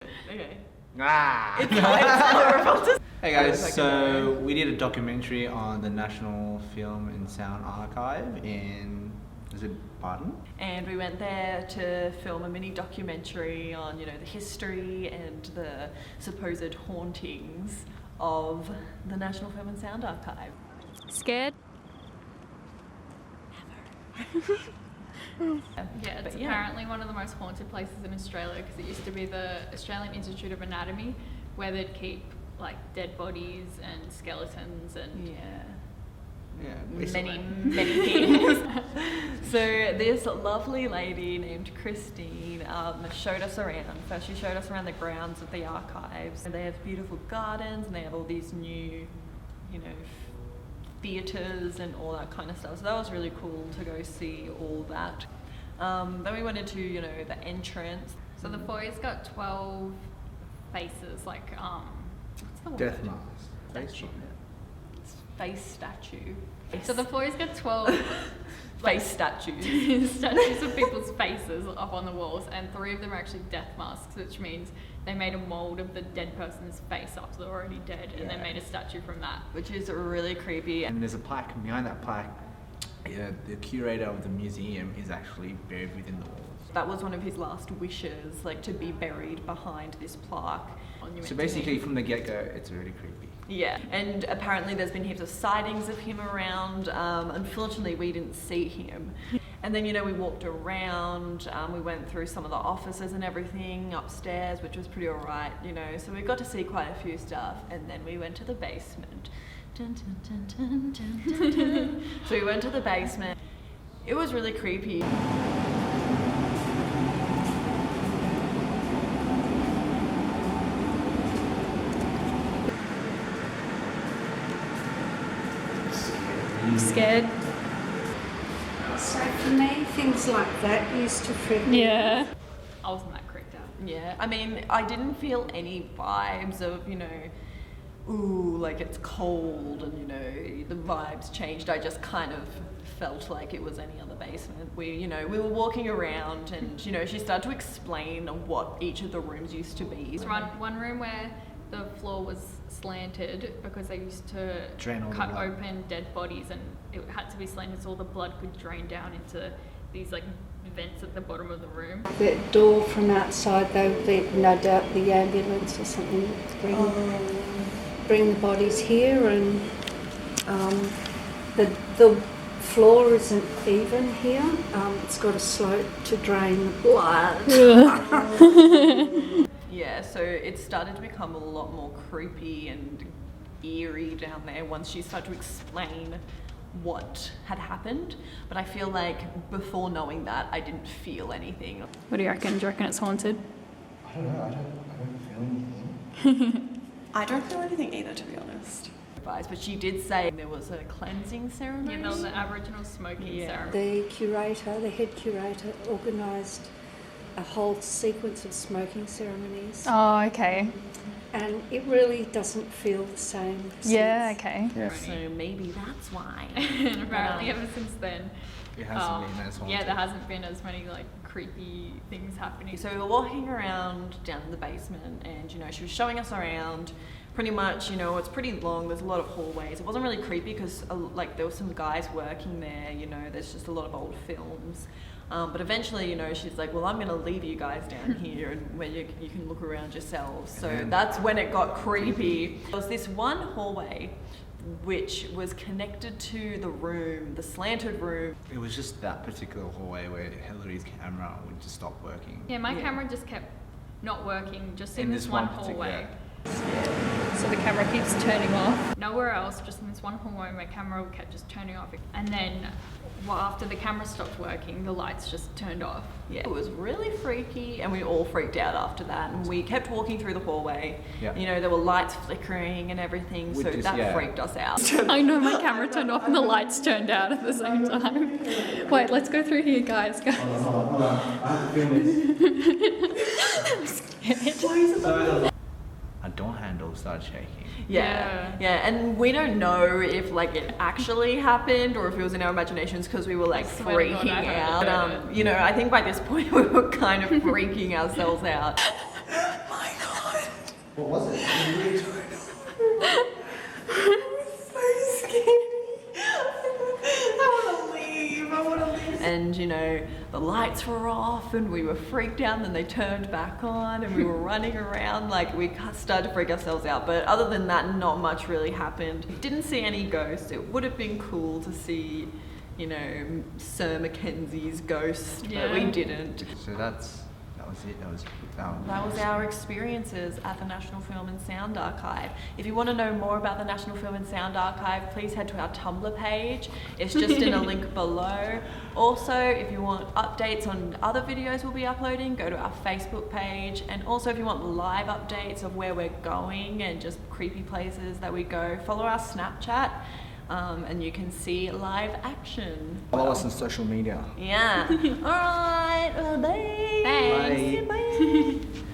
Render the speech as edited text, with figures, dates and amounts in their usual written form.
Okay. Hey guys, so we did a documentary on the National Film and Sound Archive in, is it Barton? And we went there to film a mini documentary on, the history and the supposed hauntings of the National Film and Sound Archive. Scared? Yeah, it's apparently one of the most haunted places in Australia because it used to be the Australian Institute of Anatomy where they'd keep like dead bodies and skeletons and many things. So this lovely lady named Christine showed us around. First she showed us around the grounds of the archives. And they have beautiful gardens and they have all these new, theatres and all that kind of stuff. So that was really cool to go see all that. Then we went into, the entrance. so the foyer's got 12 faces, like what's the word? Death mask. Face statue. So the foyer's got 12 Face statues. statues of people's faces up on the walls, and 3 of them are actually death masks, which means they made a mold of the dead person's face after they're already dead, and then made a statue from that. Which is really creepy. And there's a plaque, and behind that plaque, the curator of the museum is actually buried within the walls. That was one of his last wishes, to be buried behind this plaque. So basically from the get-go, it's really creepy. Yeah, and apparently there's been heaps of sightings of him around. Unfortunately, we didn't see him. And then, we walked around, we went through some of the offices and everything upstairs, which was pretty alright, so we got to see quite a few stuff. And then we went to the basement. Dun, dun, dun, dun, dun, dun, dun. So we went to the basement. It was really creepy. Scared? So for me, things like that used to freak me. Yeah. I wasn't that creeped out. Yeah, I mean, I didn't feel any vibes of, ooh, like it's cold and, the vibes changed. I just kind of felt like it was any other basement. We were walking around and, she started to explain what each of the rooms used to be. There's one room where the floor was slanted because they used to cut open dead bodies, and it had to be slanted so all the blood could drain down into these vents at the bottom of the room. The door from outside, they would be no doubt the ambulance or something to bring the bodies here, and the floor isn't even here. It's got a slope to drain the blood. Yeah, so it started to become a lot more creepy and eerie down there once she started to explain what had happened. But I feel like before knowing that, I didn't feel anything. What do you reckon? Do you reckon it's haunted? I don't know, I don't feel anything. I don't feel anything either, to be honest. But she did say there was a cleansing ceremony. Yeah, there was an Aboriginal smoking ceremony. The head curator organised a whole sequence of smoking ceremonies. Oh, okay. And it really doesn't feel the same. Yeah, okay. So maybe that's why. And apparently ever since then, It hasn't been as haunted. yeah, there hasn't been as many creepy things happening. So we were walking around down in the basement and, she was showing us around. Pretty much, it's pretty long, there's a lot of hallways. It wasn't really creepy because, there were some guys working there, there's just a lot of old films. But eventually, she's like, well, I'm going to leave you guys down here and where you can look around yourselves. So that's when it got creepy. There was this one hallway which was connected to the slanted room. It was just that particular hallway where Hillary's camera would just stop working. Yeah, my camera just kept not working, just in this one hallway. So the camera keeps turning off. Nowhere else, just in this one hallway, my camera kept just turning off. And then, after the camera stopped working, the lights just turned off. Yeah, it was really freaky, and we all freaked out after that. And we kept walking through the hallway. Yeah. There were lights flickering and everything, so that freaked us out. I know, my camera turned off and the lights turned out at the same time. Wait, let's go through here, guys. Hold on. I have to film this. Our door handle started shaking. Yeah, and we don't know if it actually happened or if it was in our imaginations because we were freaking out. I think by this point we were kind of freaking ourselves out. My What was it? And you know, the lights were off and we were freaked out, and then they turned back on and we were running around, like we started to freak ourselves out. But other than that, not much really happened. Didn't see any ghosts. It would have been cool to see, you know, Sir Mackenzie's ghost, but we didn't. So that was it. That was our experiences at the National Film and Sound Archive. If you want to know more about the National Film and Sound Archive, please head to our Tumblr page. It's just in a link below. Also, if you want updates on other videos we'll be uploading, go to our Facebook page. And also, if you want live updates of where we're going and just creepy places that we go, follow our Snapchat. And you can see live action. Follow us on social media. Yeah. All right. Well, bye. Thanks. Bye.